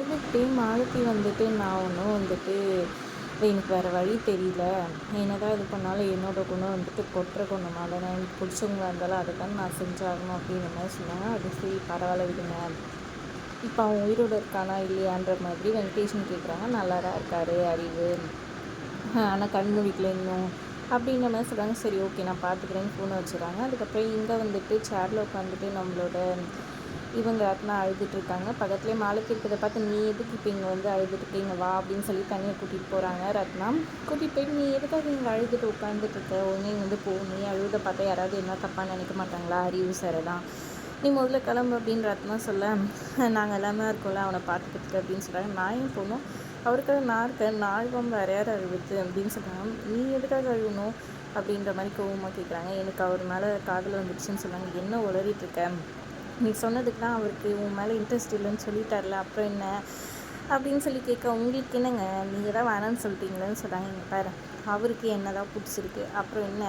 அழுதுகிட்டே மாலத்தி வந்துட்டு நான் ஒன்றும் வந்துட்டு எனக்கு வேறு வழி தெரியல. என்னதான் இது பண்ணாலும் என்னோட குணம் வந்துட்டு கொட்டுற குணமாக தானே, எனக்கு பிடிச்சவங்களா இருந்தாலும் அதை தான் நான் செஞ்சாகணும் அப்படின்ற மாதிரி சொன்னாங்க. அது சரி பரவாயில்ல விடுங்க. இப்போ அவன் உயிரோடு இருக்கானா இல்லையான்ற மாதிரி வெங்கடேஷன் கேட்குறாங்க. நல்லா தான் இருக்காரு அறிவு, ஆனால் கண் முழிக்கல இன்னும் அப்படின்ற மாதிரி சொல்கிறாங்க. சரி ஓகே நான் பார்த்துக்கிறேன்னு ஃபோனை வச்சுறாங்க. அதுக்கப்புறம் இங்கே வந்துட்டு சேரில் உட்காந்துட்டு நம்மளோட இவங்க ரத்னா அழுதுட்டுருக்காங்க. பக்கத்துலேயே மாலத்தி இருக்கிறத பார்த்து நீ எதுக்கு இப்போ இங்கே வந்து அழுதுட்டுருக்கீங்க வா அப்படின்னு சொல்லி தனியாக கூட்டிகிட்டு போகிறாங்க. ரத்னா கூட்டிகிட்டு போயிட்டு நீ எதுக்காக இங்கே அழுதுட்டு உட்காந்துட்ருக்க, உடனே வந்து போ, நீ அழுத பார்த்தா யாராவது என்ன தப்பாக நினைக்க மாட்டாங்களா, அறிவு சார் தான், நீ முதல்ல கிளம்பு அப்படின்னு ரத்னா சொல்ல, நாங்கள் எல்லாமே இருக்கோம்ல அவனை பார்த்துக்கிறதுக்கு அப்படின்னு சொல்கிறாங்க. நான் ஏன் போகணும், அவருக்காக நான் இருக்கேன், நாழ்வம் வேறு யார் அழுவுது அப்படின்னு சொல்கிறாங்க. நீ எதுக்காக அழுவணும் அப்படின்ற மாதிரி கோவமாக கேட்குறாங்க. எனக்கு அவர் மேலே காதல் வந்துடுச்சுன்னு சொன்னாங்க. என்ன உளறிட்டுருக்க, நீ சொன்னதுக்கு தான் அவருக்கு உன் மேலே இன்ட்ரெஸ்ட் இல்லைன்னு சொல்லிட்டார்ல, அப்புறம் என்ன அப்படின்னு சொல்லி கேட்க, உங்களுக்கு என்னங்க நீங்கள் தான் வேணான்னு சொல்லிட்டீங்களேன்னு சொல்கிறாங்க. இங்கே பாரு அவருக்கு என்ன தான் பிடிச்சிருக்கு, அப்புறம் என்ன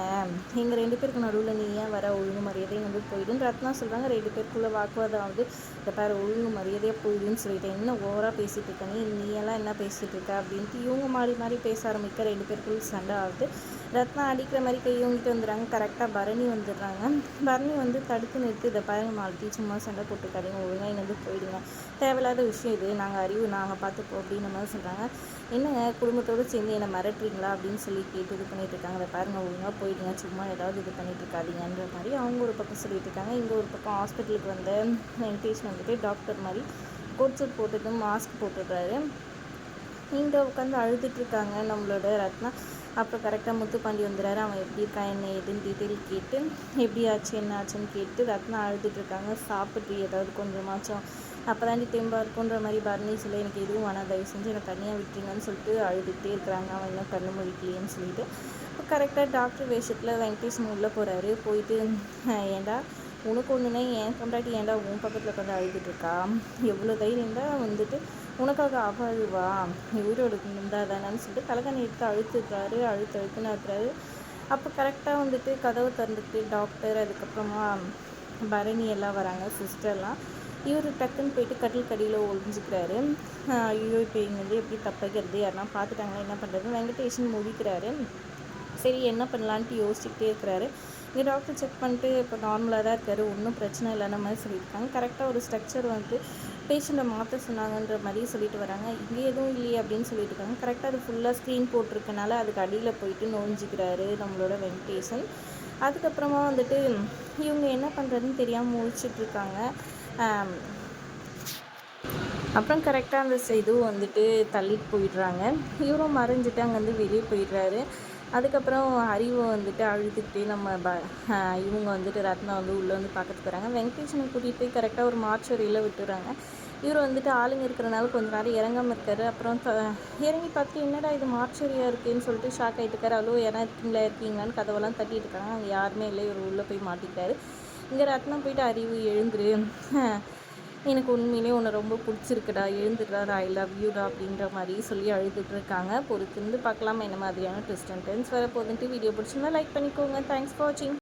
எங்கள் 2 பேருக்கு நடுவில் நீ ஏன் வர, ஒழுங்கு மரியாதையும் வந்து போயிடுன்னு ரத்னா சொல்கிறாங்க. 2 பேருக்குள்ளே வாக்குவாதம் ஆகுது. இந்த பாரு ஒழுங்கு மரியாதையாக போயிடுன்னு சொல்லிட்டேன், என்ன ஓவராக பேசிகிட்டு இருக்க, நீ எல்லாம் என்ன பேசிகிட்டு இருக்க அப்படின்ட்டு இவங்க மாறி மாறி பேச ஆரம்பிக்க 2 பேருக்குள்ள சண்டை ஆகுது. ரத்னா அடிக்கிற மாதிரி கையவங்கிட்டு வந்துடுறாங்க. கரெக்டாக பரணி வந்துடுறாங்க. பரணி வந்து தடுத்து நிறுத்தி இதை பாருங்க மாலத்தி சும்மா சண்டை போட்டுக்காதீங்க, ஒழுங்காக இங்கே போயிடுங்க, தேவையில்லாத விஷயம் இது, நாங்கள் அறிவு நாங்கள் பார்த்துப்போம் அப்படின்ற மாதிரி சொல்கிறாங்க. என்னங்க குடும்பத்தோடு சேர்ந்து என்னை மிரட்டுறீங்களா அப்படின்னு சொல்லி கேட்டு இது பண்ணிட்டு இருக்காங்க. அதை பாருங்கள் ஒழுங்காக போயிடுங்க, சும்மா ஏதாவது இது பண்ணிட்டு இருக்காதீங்கன்ற மாதிரி அவங்க ஒரு பக்கம் சொல்லிட்டு இருக்காங்க. இங்கே ஒரு பக்கம் ஹாஸ்பிட்டலுக்கு வந்த வெங்கடேஷ் வந்துட்டு டாக்டர் மாதிரி கோட் சூட் போட்டுட்டு மாஸ்க் போட்டுடுறாரு. இங்கே உட்காந்து அழுதுட்டுருக்காங்க நம்மளோட ரத்னா. அப்புறம் கரெக்டாக முத்துப்பாண்டி வந்துடுறாரு. அவன் எப்படி இருக்கான் என்ன ஏதுன்னு டீட்டெயில் கேட்டு எப்படி ஆச்சு என்ன ஆச்சுன்னு கேட்டு ரத்னா அழுதுட்டுருக்காங்க. சாப்பிட்டு ஏதாவது கொஞ்சமாச்சும் அப்போ தாண்டி தெம்பாக இருக்குன்ற மாதிரி பரணி சொல்ல, எனக்கு எதுவும் வேணாம் தயவு செஞ்சு என்னை தனியாக விட்டுருங்கன்னு சொல்லிட்டு அழுதுகிட்டே இருக்கிறாங்க. அவன் இன்னும் கண்ணு முழிக்கலையேன்னு சொல்லிட்டு இப்போ கரெக்டாக டாக்டர் வேஷத்தில் வெங்கடேஷன் உள்ளே போகிறாரு. போயிட்டு ஏண்டா உனக்கு ஒன்றுனே என் பொண்டாட்டி ஏன்டா உன் பக்கத்தில் உட்காந்து அழுதுட்டுருக்கா, எவ்வளோ தைரியம் தான் வந்துட்டு உனக்காக அழுவா, நீ உயிரோடு இருந்தா தானேன்னு சொல்லிட்டு தலைகாணி எடுத்து அழுத்துன்னு அழுத்துறாரு. அப்போ கரெக்டாக வந்துட்டு கதவை திறந்துட்டு டாக்டர் அதுக்கப்புறமா பரணி எல்லாம் வராங்க, சிஸ்டர்லாம். இவர் டக்குன்னு போயிட்டு கட்டில் கடியில் ஒழிஞ்சிக்கிறாரு. ஐயோ இப்போ இங்கே வந்து எப்படி தப்பிக்கிறது, யாருன்னா பார்த்துட்டாங்களா என்ன பண்ணுறது, வெங்கடேஷன் முடிக்கிறாரு. சரி என்ன பண்ணலான்ட்டு யோசிச்சுக்கிட்டே இருக்கிறாரு. இங்கே டாக்டர் செக் பண்ணிட்டு இப்போ நார்மலாக தான் இருக்காரு, ஒன்றும் பிரச்சனை இல்லைன்ற மாதிரி சொல்லியிருக்காங்க. கரெக்டாக ஒரு ஸ்ட்ரக்சர் வந்து பேஷண்ட்டை மாற்ற சொன்னாங்கன்ற மாதிரி சொல்லிட்டு வராங்க. இங்கே எதுவும் இல்லையே அப்படின்னு சொல்லிட்டு இருக்காங்க. கரெக்டாக அது ஃபுல்லாக ஸ்க்ரீன் போட்டிருக்கனால அதுக்கு அடியில் போயிட்டு நோஞ்சிக்கிறாரு நம்மளோட வெங்கடேஷன். அதுக்கப்புறமா வந்துட்டு இவங்க என்ன பண்ணுறதுன்னு தெரியாமல் முழிச்சிட்ருக்காங்க. அப்புறம் கரெக்டாக அந்த இதுவும் வந்துட்டு தள்ளிட்டு போயிடுறாங்க. இவரும் மறைஞ்சிட்டு அங்கேருந்து வெளியே போயிடுறாரு. அதுக்கப்புறம் அறிவு வந்துட்டு அழுதுகிட்டே இவங்க வந்துட்டு ரத்னா வந்து உள்ளே வந்து பார்க்கறதுக்கு வராங்க. வெங்கடேஷனை கூட்டிகிட்டு போய் கரெக்டாக ஒரு மார்ச்சரியில் விட்டுறாங்க. இவர் வந்துட்டு ஆளுங்க இருக்கிறனால கொஞ்சம் நேரம் இறங்காமல் இருக்காரு. அப்புறம் இறங்கி பார்த்துட்டு என்னடா இது மார்ச்சரியாக இருக்குன்னு சொல்லிட்டு ஷாக் ஆகிட்டு இருக்காரு. அவ்வளோ யாரா இருக்கீங்களான்னு கதவெல்லாம் தட்டிட்டு இருக்காங்க. அங்கே யாருமே இல்லை. இவர் உள்ளே போய் மாட்டிட்டாரு. இங்கே ரத்னா போயிட்டு அறிவு எழுந்துரு, எனக்கு உண்மையிலே உன்னை ரொம்ப பிடிச்சிருக்குடா, எழுந்துடுறா, ஐ லவ் யூடா அப்படின்ற மாதிரி சொல்லி அழுதுட்டுருக்காங்க. பொறுத்திருந்து பார்க்கலாமா என்ன மாதிரியான ட்விஸ்ட் அண்ட் டர்ன்ஸ் வரப்போகுதுன்ட்டு. வீடியோ பிடிச்சிருந்தா லைக் பண்ணிக்கோங்க. தேங்க்ஸ் ஃபார் வாட்சிங்.